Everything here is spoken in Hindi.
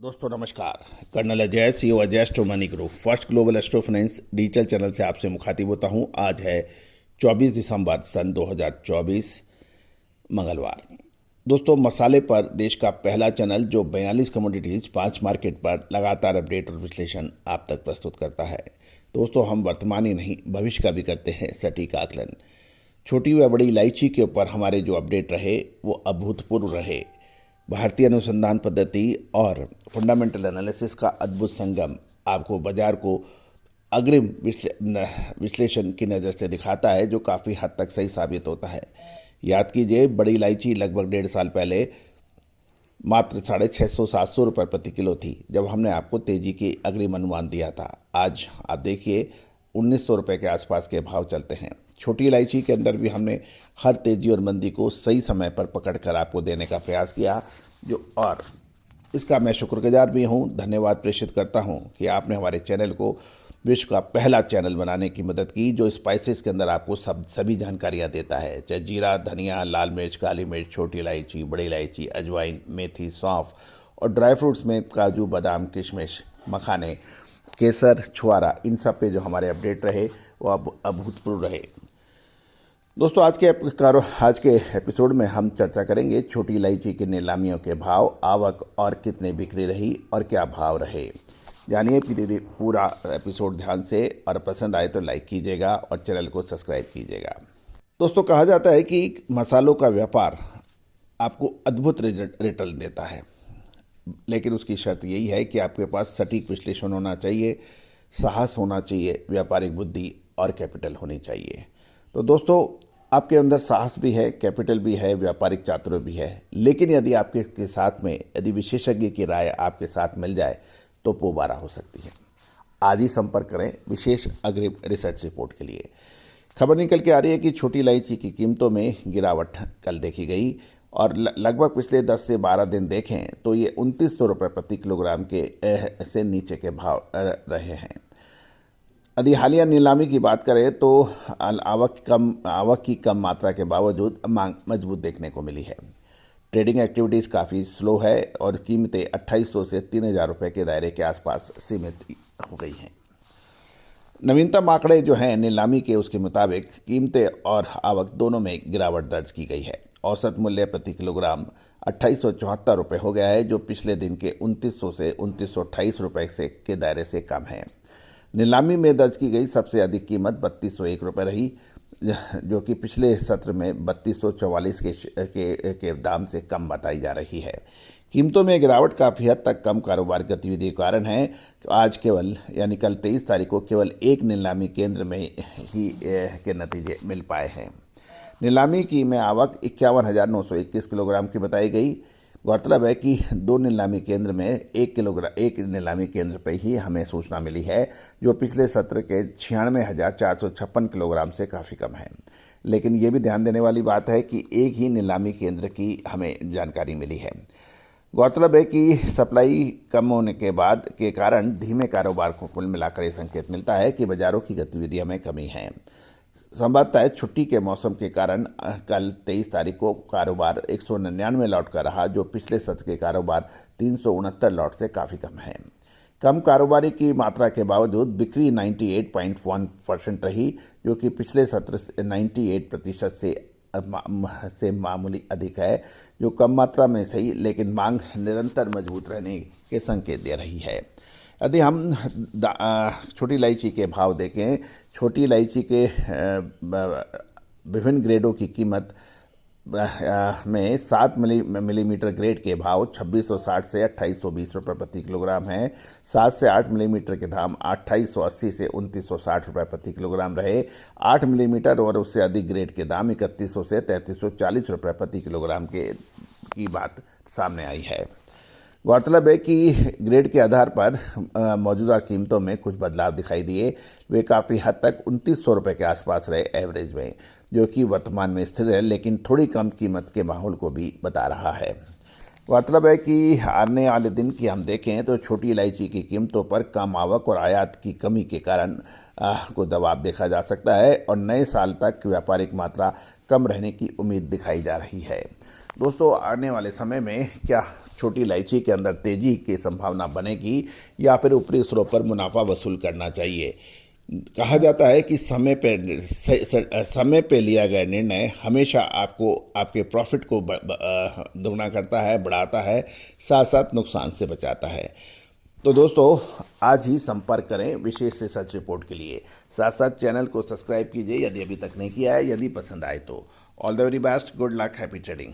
दोस्तों नमस्कार। Colonel Ajay, CEO Ajay astro money group first global astro finance digital channel से आपसे मुखातिब होता हूं। आज है 24 दिसंबर सन 2024 मंगलवार। दोस्तों, मसाले पर देश का पहला चैनल जो 42 कमोडिटीज 5 मार्केट पर लगातार अपडेट और विश्लेषण आप तक प्रस्तुत करता है। दोस्तों, हम वर्तमान ही नहीं भविष्य का भी करते हैं सटीक आकलन। छोटी व बड़ी इलायची के ऊपर हमारे जो अपडेट रहे वो अभूतपूर्व रहे। भारतीय अनुसंधान पद्धति और फंडामेंटल एनालिसिस का अद्भुत संगम आपको बाजार को अग्रिम विश्लेषण की नज़र से दिखाता है, जो काफ़ी हद तक सही साबित होता है। याद कीजिए, बड़ी इलायची लगभग 1.5 साल पहले मात्र 650-700 रुपये प्रति किलो थी, जब हमने आपको तेजी की अग्रिम अनुमान दिया था। आज आप देखिए 1900 रुपये के आसपास के भाव चलते हैं। छोटी इलायची के अंदर भी हमने हर तेजी और मंदी को सही समय पर पकड़कर आपको देने का प्रयास किया, और इसका मैं शुक्रगुजार भी हूं, धन्यवाद प्रेषित करता हूं कि आपने हमारे चैनल को विश्व का पहला चैनल बनाने की मदद की, जो स्पाइसेस के अंदर आपको सभी जानकारियां देता है, चाहे जीरा, धनिया, लाल मिर्च, काली मिर्च, छोटी इलायची, बड़ी इलायची, अजवाइन, मेथी, सौंफ और ड्राई फ्रूट्स में काजू, बादाम, किशमिश, मखाने, केसर, छुआरा, इन सब पे जो हमारे अपडेट रहे वो अब अभूतपूर्व रहे। दोस्तों, आज के एपिसोड में हम चर्चा करेंगे छोटी इलायची की नीलामियों के भाव, आवक और कितने बिक्री रही और क्या भाव रहे। जानिए पूरा एपिसोड ध्यान से, और पसंद आए तो लाइक कीजिएगा और चैनल को सब्सक्राइब कीजिएगा। दोस्तों, कहा जाता है कि मसालों का व्यापार आपको अद्भुत रिटर्न देता है, लेकिन उसकी शर्त यही है कि आपके पास सटीक विश्लेषण होना चाहिए, साहस होना चाहिए, व्यापारिक बुद्धि और कैपिटल होनी चाहिए। तो दोस्तों, आपके अंदर साहस भी है, कैपिटल भी है, व्यापारिक चातुर्य भी है, लेकिन यदि आपके साथ में यदि विशेषज्ञ की राय आपके साथ मिल जाए तो पोबारा हो सकती है। आज ही संपर्क करें विशेष अग्रिम रिसर्च रिपोर्ट के लिए। खबर निकल के आ रही है कि छोटी इलायची की कीमतों में गिरावट कल देखी गई, और लगभग पिछले 10 से 12 दिन देखें तो ये 2900 रुपये प्रति किलोग्राम के से नीचे के भाव रहे हैं। यदि हालिया नीलामी की बात करें तो आवक की कम मात्रा के बावजूद मांग मजबूत देखने को मिली है। ट्रेडिंग एक्टिविटीज़ काफ़ी स्लो है और कीमतें 2800 से 3000 रुपये के दायरे के आसपास सीमित हो गई हैं। नवीनतम आंकड़े जो हैं नीलामी के, उसके मुताबिक कीमतें और आवक दोनों में गिरावट दर्ज की गई है। औसत मूल्य प्रति किलोग्राम 2874 रुपये हो गया है, जो पिछले दिन के 2900 से 2928 रुपये के दायरे से कम है। नीलामी में दर्ज की गई सबसे अधिक कीमत 3201 रुपये रही, जो कि पिछले सत्र में 3244 के दाम से कम बताई जा रही है। कीमतों में गिरावट काफ़ी हद तक कम कारोबार गतिविधि के कारण है। आज कल 23 तारीख को केवल एक नीलामी केंद्र में ही के नतीजे मिल पाए हैं। नीलामी की में आवक 51,921 किलोग्राम की बताई गई। गौरतलब है कि दो नीलामी केंद्र में एक नीलामी केंद्र पर ही हमें सूचना मिली है, जो पिछले सत्र के 96,456 किलोग्राम से काफ़ी कम है। लेकिन ये भी ध्यान देने वाली बात है कि एक ही नीलामी केंद्र की हमें जानकारी मिली है। गौरतलब है कि सप्लाई कम होने के कारण धीमे कारोबार को कुल मिलाकर ये संकेत मिलता है कि बाजारों की गतिविधियों में कमी है। संभवतः छुट्टी के मौसम के कारण कल 23 तारीख को कारोबार 199 लॉट का रहा, जो पिछले सत्र के कारोबार 369 लॉट से काफ़ी कम है। कम कारोबारी की मात्रा के बावजूद बिक्री 98.1% रही, जो कि पिछले सत्र 98% से मामूली अधिक है, जो कम मात्रा में सही, लेकिन मांग निरंतर मजबूत रहने के संकेत दे रही है। यदि हम छोटी इलायची के भाव देखें, छोटी इलायची के विभिन्न ग्रेडों की कीमत में 7 मिलीमीटर ग्रेड के भाव 2660 से 2820 रुपये प्रति किलोग्राम हैं। 7 से 8 मिलीमीटर के दाम 2880 से 2960 रुपये प्रति किलोग्राम रहे। 8 मिलीमीटर और उससे अधिक ग्रेड के दाम 3100 से 3340 रुपये प्रति किलोग्राम की बात सामने आई है। गौरतलब है कि ग्रेड के आधार पर मौजूदा कीमतों में कुछ बदलाव दिखाई दिए। वे काफ़ी हद तक 2900 रुपये के आसपास रहे एवरेज में, जो कि वर्तमान में स्थिर है, लेकिन थोड़ी कम कीमत के माहौल को भी बता रहा है। गौरतलब है कि आने वाले दिन की हम देखें तो छोटी इलायची की कीमतों पर कम आवक और आयात की कमी के कारण को दबाव देखा जा सकता है, और नए साल तक व्यापारिक मात्रा कम रहने की उम्मीद दिखाई जा रही है। दोस्तों, आने वाले समय में क्या छोटी इलायची के अंदर तेजी की संभावना बनेगी या फिर ऊपरी स्रोत पर मुनाफा वसूल करना चाहिए? कहा जाता है कि समय पे लिया गया निर्णय हमेशा आपको आपके प्रॉफिट को दोगुना करता है, बढ़ाता है, साथ साथ नुकसान से बचाता है। तो दोस्तों, आज ही संपर्क करें विशेष रिसर्च रिपोर्ट के लिए। साथ साथ चैनल को सब्सक्राइब कीजिए यदि अभी तक नहीं किया है। यदि पसंद आए तो all the very best, good luck, happy trading.